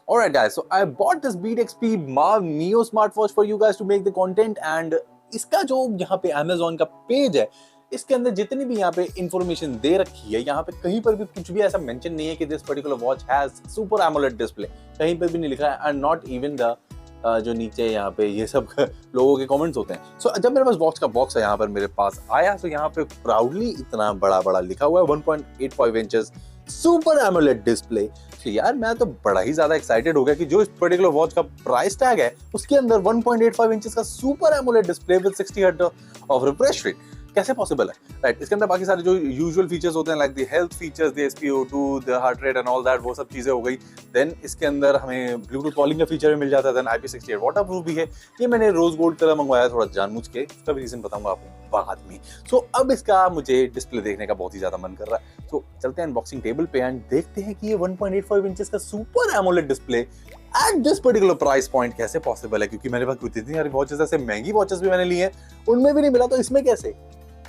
Alright guys, so I bought this Beatxp Marv Neo Smartwatch for you guys to make the content and इसका जो यहाँ पे Amazon का page है, इसके अंदर जितनी भी यहाँ पे इंफॉर्मेशन दे रखी है, यहाँ पे कहीं पर भी कुछ भी ऐसा मेंशन नहीं है कि this particular watch has super AMOLED display, कहीं पे भी नहीं लिखा है एंड नॉट इवन द जो नीचे यहाँ पे ये सब लोगों के कमेंट्स होते हैं। सो जब मेरे पास वॉच का बॉक्स है यहाँ पर मेरे पास आया, तो यहाँ पे प्राउडली इतना बड़ा बड़ा लिखा हुआ है 1.85 इंचेस सुपर एमोलेड डिस्प्ले। तो यार मैं तो बड़ा ही ज्यादा एक्साइटेड हो गया कि जो इस पर्टिकुलर वॉच का प्राइस टैग है उसके अंदर 1.85 इंचेस का super AMOLED display with 60 hertz of refresh rate कैसे पॉसिबल है, राइट। इसके अंदर बाकी सारे जो यूजुअल फीचर्स होते हैं like the health features, the SpO2, the heart rate and all that, वो सब चीजें हो गई। देन इसके अंदर हमें ब्लूटूथ कॉलिंग का फीचर भी मिल जाता है, देन IP68 वाटरप्रूफ भी है। ये मैंने रोज गोल्ड कलर मंगवाया थोड़ा जानबूझ के, इसका भी रीजन बताऊंगा आपको बाद में। सो अब इसका मुझे डिस्प्ले देखने का बहुत ही ज्यादा मन कर रहा है। तो चलते हैं अनबॉक्सिंग टेबल पे एंड देखते हैं कि ये 1.85 इंचेस का super AMOLED display at this particular price point कैसे पॉसिबल है, क्योंकि मेरे पास इतनी सारी वॉचेस ऐसे महंगी वॉचेस भी मैंने ली है, उनमें भी नहीं मिला, तो इसमें कैसे।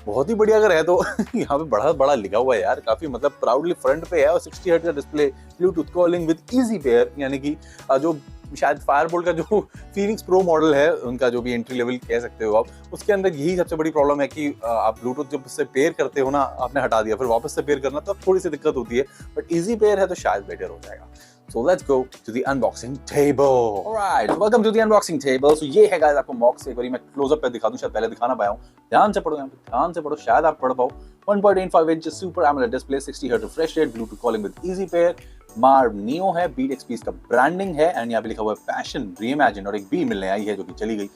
बहुत ही बढ़िया अगर है तो यहाँ पे बड़ा बड़ा लिखा हुआ है यार, काफी मतलब प्राउडली फ्रंट पे है और 60 हर्ट्ज का display, Bluetooth calling with easy pair, यानी कि जो शायद फायरबोल्ट का जो फीनिक्स प्रो मॉडल है उनका जो भी एंट्री लेवल कह सकते हो आप, उसके अंदर यही सबसे बड़ी प्रॉब्लम है कि आप ब्लूटूथ जब से पेयर करते हो ना, आपने हटा दिया फिर वापस से पेयर करना, तब थोड़ी सी दिक्कत होती है, बट इजी पेयर है तो शायद बेटर हो जाएगा। So let's go to the unboxing table. Alright, welcome to the unboxing table. So ये है guys आपको बॉक्स, एक बार मैं क्लोजअप पे दिखा दूं, शायद पहले दिखा ना पाया हूं। ध्यान से पढ़ो, यहाँ पे ध्यान से पढ़ो, शायद आप पढ़ पाओ। 1.85 inch super AMOLED display, 60 hertz refresh rate, Bluetooth calling with easy pair, मार्व neo है, Beatxp का ब्रांडिंग है एंड यहाँ पे लिखा हुआ है पैशन रीइमेजिन, और एक बी मिलने आई है जो कि चली गई,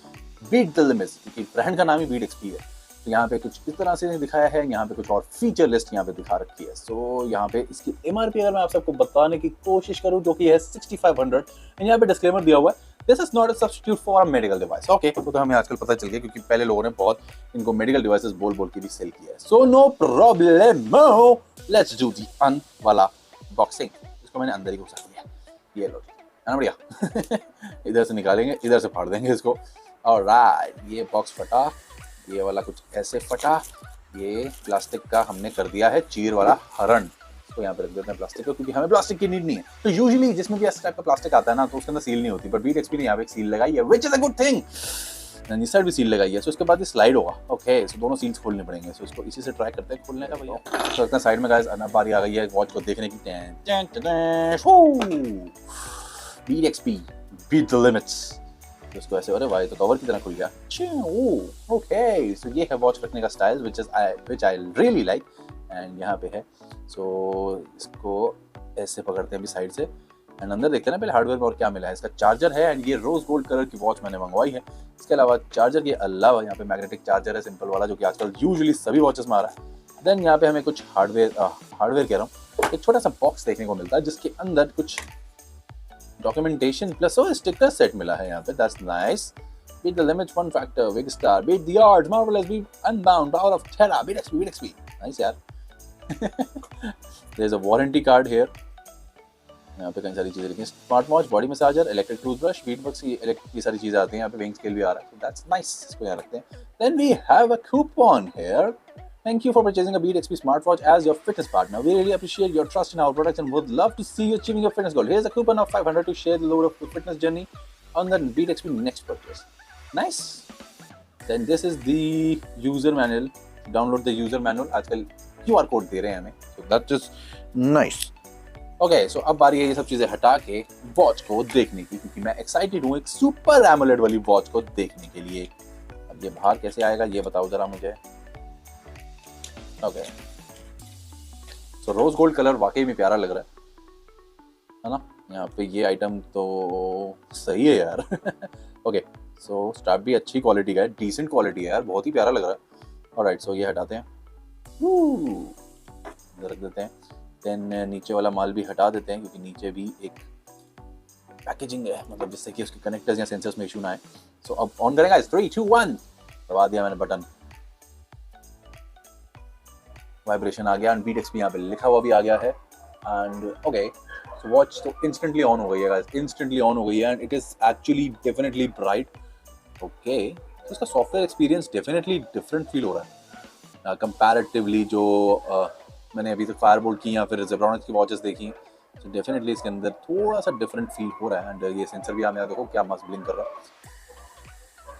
बीट द लिमिट्स, क्योंकि ब्रांड का नाम ही Beatxp है। तो यहाँ पे कुछ इस तरह से दिखाया है, यहाँ पे कुछ और फीचर लिस्ट यहाँ पे दिखा रखी है। सो यहाँ पे इसकी MRP अगर मैं आप सबको बताने की कोशिश करूँ जो कि है 6500, एंड यहाँ पे डिस्क्लेमर दिया हुआ है, this is not a substitute for a medical device. Okay, तो हमें आजकल पता चल गया क्योंकि पहले लोगों ने बहुत इनको मेडिकल डिवाइसेस बोल बोल के भी सेल किया है। So no problem, let's do the अन वाला बॉक्सिंग। इसको मैंने अंदर ही घुसा दिया, ये लो है ना बढ़िया। इधर से निकालेंगे, इधर से फाड़ देंगे इसको। ऑलराइट, ये बॉक्स फटा, ये वाला कुछ ऐसे फटा, ये प्लास्टिक का हमने कर दिया है चीर वाला हरण। तो यहाँ पे रख देते हैं प्लास्टिक को, क्योंकि हमें प्लास्टिक की नीड नहीं है। तो यूजुअली जिसमें भी इस टाइप का प्लास्टिक आता है ना, तो उसके अंदर सील नहीं होती, बट Beatxp ने यहाँ पे एक सील लगाई है, which is a good thing. इस साइड भी सील लगाई है, सो इसके बाद ये स्लाइड होगा। ओके, सो दोनों सील्स खोलने पड़ेंगे। सो इसको इसी से ट्राई करते हैं खोलने का भैया। तो इतना साइड में गाइस बारी आ गई है वॉच को देखने की। Beatxp beat the limits. इसको ऐसे, अरे भाई तो कवर की तरह खुल गया। ओके, सो ये है वॉच रखने का style which I really like, and यहाँ पे है। सो इसको ऐसे पकड़ते हैं अभी साइड से, एंड अंदर देखते हैं ना पहले हार्डवेयर में और क्या मिला है। इसका चार्जर है, एंड ये रोज गोल्ड कलर की वॉच मैंने मंगवाई है। इसके अलावा चार्जर के अलावा यहाँ पे मैग्नेटिक चार्जर है, सिंपल वाला, जो कि आजकल यूजुअली सभी वॉचेस में आ रहा है। देन यहाँ पे हमें कुछ हार्डवेयर कह रहा हूँ, एक छोटा सा बॉक्स देखने को मिलता है जिसके अंदर कुछ डॉक्यूमेंटेशन प्लस स्टिकर सेट मिला है यहाँ पे। That's nice. Beat the limits, fun factor, big star, beat the odds, marvelous, be unbound, power of terror, Beatxp. Nice यार। There's a warranty card here. यहाँ पे कई सारी चीजें लिखी हैं, smart watch, body massager, electric toothbrush, beatbox की सारी चीजें आती हैं यहाँ पे, वेइंग स्केल भी आ रहा है। So that's nice, इसको यहाँ रखते हैं। Then we have a coupon here. Thank you for purchasing a Beatxp smartwatch as your fitness partner. We really appreciate your trust in our products and would love to see you achieving your fitness goal. Here's a coupon of 500 to share the load of your fitness journey on the Beatxp next purchase. Nice. Then this is the user manual. Download the user manual. आजकल QR code दे रहे हैं हमें, so that's just nice. Okay, so अब बारी है ये सब चीजें हटा के वॉच को देखने की, क्योंकि मैं एक्साइटेड हूँ एक सुपर एमोलेड वाली वॉच को देखने के लिए। अब ये बाहर कैसे आएगा ये बताओ जरा मुझे। ओके, सो रोज गोल्ड कलर वाकई में प्यारा लग रहा है ना। यहाँ पे ये आइटम तो सही है यार। ओके, सो स्ट्रैप भी अच्छी क्वालिटी का है, डिसेंट क्वालिटी है यार, बहुत ही प्यारा लग रहा है। ऑलराइट, सो ये हटाते हैं, रख देते हैं। देन नीचे वाला माल भी हटा देते हैं, क्योंकि नीचे भी एक पैकेजिंग है, मतलब जिससे कि उसके कनेक्टर्स या सेंसर्स में इशू ना आए। सो अब ऑन करेंगे, 3 2 1 दबा दिया मैंने बटन, वाइब्रेशन आ गया एंड Beatxp यहाँ पे लिखा हुआ भी आ गया है। एंड ओके, सो वॉच तो इंस्टेंटली ऑन हो गई है गाइस, इंस्टेंटली ऑन हो गई है, and it is actually definitely bright. Okay, तो इसका software experience definitely different feel हो रहा है कंपैरेटिवली जो मैंने अभी तक फायरबोल्ट की या फिर जेब्रॉनिक्स की वॉचेस देखी। तो डेफिनेटली इसके अंदर थोड़ा सा डिफरेंट फील हो रहा है। एंड ये सेंसर भी आप यहाँ देखो क्या मस्त ब्लिंक कर रहा है।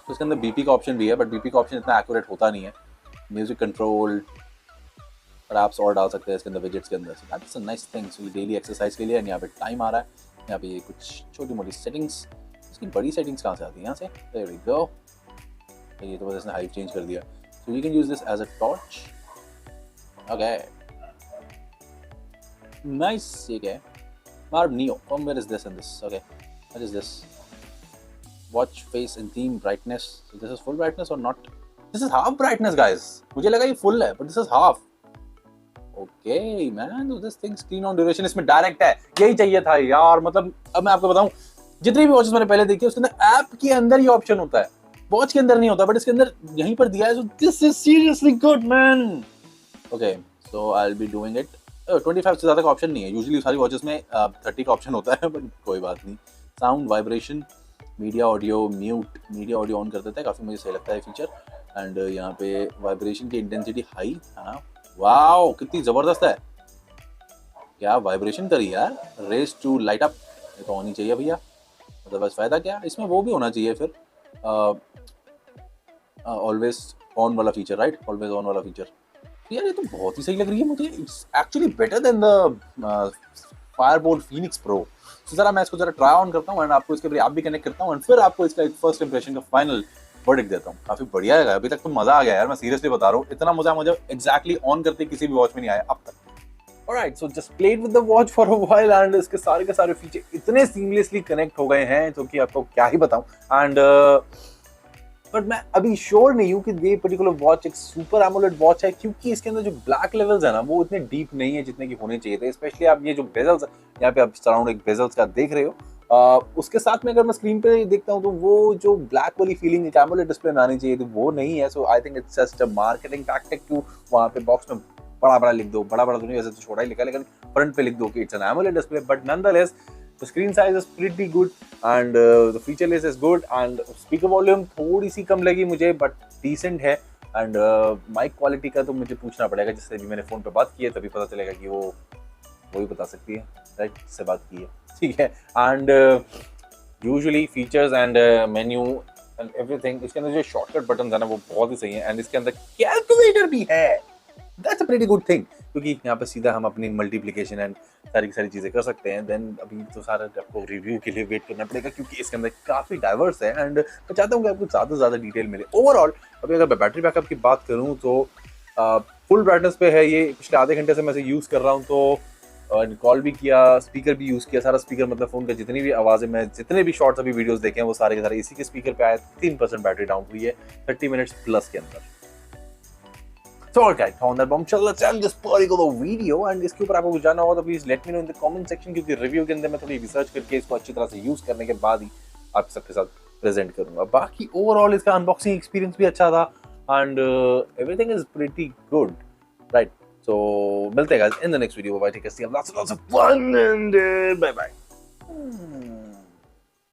तो इसके अंदर बीपी का ऑप्शन भी है, बट बीपी का ऑप्शन इतना एक्यूरेट होता नहीं है। म्यूजिक कंट्रोल और ऐप्स और डाल सकते हैं इसके अंदर विजेट्स के अंदर। So that's a nice thing. So daily exercise के लिए यहाँ पे टाइम आ रहा है। यहाँ पे कुछ छोटी मोटी सेटिंग्स, इसकी बड़ी सेटिंग्स कहाँ से आती है? यहाँ से। There we go. ये तो बस इसने हाइट चेंज कर दिया। So you can use this as a torch. Okay nice. ये क्या है? Marv Neo. From where is this and this? Okay, what is this? Watch face and theme brightness. So this is full brightness or not? This is half brightness, guys. मुझे लगा ये full है, but this is half. Okay, man. So this thing screen on duration इसमें direct है. यही चाहिए था यार। मतलब अब मैं आपको बताऊं, जितनी भी वॉचेस मैंने पहले देखी उसके अंदर ऐप के अंदर ये ऑप्शन होता है, वॉच के अंदर नहीं होता, बट इसके अंदर यहीं पर दिया है। So this is seriously good, man. Okay, so I'll be doing it. 25 से ज़्यादा का ऑप्शन नहीं है। यूजुअली सारी वॉचेस में 30 का ऑप्शन होता है, बट कोई बात नहीं। Sound, vibration, media audio, mute. Media audio on कर देता है, काफ़ी मुझे सही लगता है फीचर। एंड यहाँ पे वाइब्रेशन की इंटेंसिटी हाई। हाँ वाओ, कितनी ज़बरदस्त है। क्या वाइब्रेशन करी यार। रेस टू लाइट अप, ये तो होनी चाहिए भैया। मतलब बस फ़ायदा क्या, इसमें वो भी होना चाहिए फिर ऑलवेज ऑन वाला फीचर, राइट? ऑलवेज ऑन वाला फीचर। यार ये तो बहुत ही सही लग रही है मुझे। It's actually better than the Fireboltt Phoenix pro. तो जरा मैं इसको जरा ट्राई ऑन करता हूँ एंड आपको इसके ऐप भी कनेक्ट करता हूँ एंड फिर आपको इसका एक फर्स्ट इंप्रेशन का फाइनल वर्डिक्ट देता हूँ। काफी बढ़िया है, अभी तक तो मजा आ गया यार। मैं सीरियसली बता रहा हूँ, इतना मजा मुझे एग्जैक्टली ऑन करते किसी भी वॉच में नहीं आया अब तक। Alright, so just played with the watch for a while and इसके सारे के सारे फीचर इतने सीमलेसली कनेक्ट हो गए हैं जो कि आपको क्या ही बताऊं। एंड बट मैं अभी श्योर नहीं हूँ कि ये पर्टिकुलर वॉच एक सुपर एमोलेड वॉच है, क्योंकि इसके अंदर जो ब्लैक लेवल्स है ना वो इतने डीप नहीं है जितने की होने चाहिए थे। स्पेशली आप ये जो बेजल्स यहाँ पे आप सराउंडिंग बेजल्स का देख रहे हो, उसके साथ में अगर मैं स्क्रीन पे देखता हूँ तो वो जो ब्लैक वाली फीलिंग एक एमोलेड डिस्प्ले में आनी चाहिए थी वो नहीं है। So I think it's just a marketing tactic to वहाँ पे बॉक्स में बड़ा बड़ा लिख दो। बड़ा बड़ा तो नहीं, वैसे तो छोटा ही लिखा, लेकिन फ्रंट पे लिख दो कि it's an AMOLED display. But nonetheless the screen size is pretty good and the feature list is good and speaker volume थोड़ी सी कम लगी मुझे, but decent है। and mic quality का तो मुझे पूछना पड़ेगा, जिससे भी मैंने फोन पे बात की है तभी पता चलेगा कि वो ही बता सकती है, राइट? से बात की है, ठीक है। and usually features and menu and everything, इसके अंदर जो शॉर्टकट बटन है ना वो बहुत ही सही है। एंड इसके अंदर कैलकुलेटर भी है, that's a pretty good thing, क्योंकि यहाँ पे सीधा हम अपनी मल्टीप्लिकेशन एंड सारी की सारी चीज़ें कर सकते हैं। देन अभी तो सारा आपको रिव्यू के लिए वेट करना पड़ेगा, क्योंकि इसके अंदर काफ़ी डाइवर्स है एंड मैं चाहता हूँ कि आपको ज़्यादा से ज़्यादा डिटेल मिले। ओवरऑल अभी अगर मैं बैटरी बैकअप की बात करूँ तो फुल ब्राइटनेस पे है ये। पिछले आधे घंटे से मैं इसे यूज़ कर रहा हूँ, तो कॉल भी किया, स्पीकर भी यूज़ किया। सारा स्पीकर मतलब फ़ोन का जितनी भी आवाज़ें, मैं जितने भी शॉर्ट्स अभी वीडियोज़ देखे हैं वो सारे के सारे इसी के स्पीकर पे आए। 3% बैटरी डाउन हुई है 30 मिनट्स प्लस के अंदर। So alright, on that bombshell, let's end this particular video and इसके ऊपर आपको कुछ जानना होगा तो please let me know in the comment section, क्योंकि रिव्यू के अंदर मैं थोड़ी रिसर्च करके इसको अच्छी तरह से यूज करने के बाद ही आप सबके साथ प्रेजेंट करूंगा। बाकी ओवरऑल इसका अनबॉक्सिंग एक्सपीरियंस भी अच्छा था and everything is pretty good, right? So मिलते हैं guys in the next video. Bye, take care, see you, lots of fun and bye bye.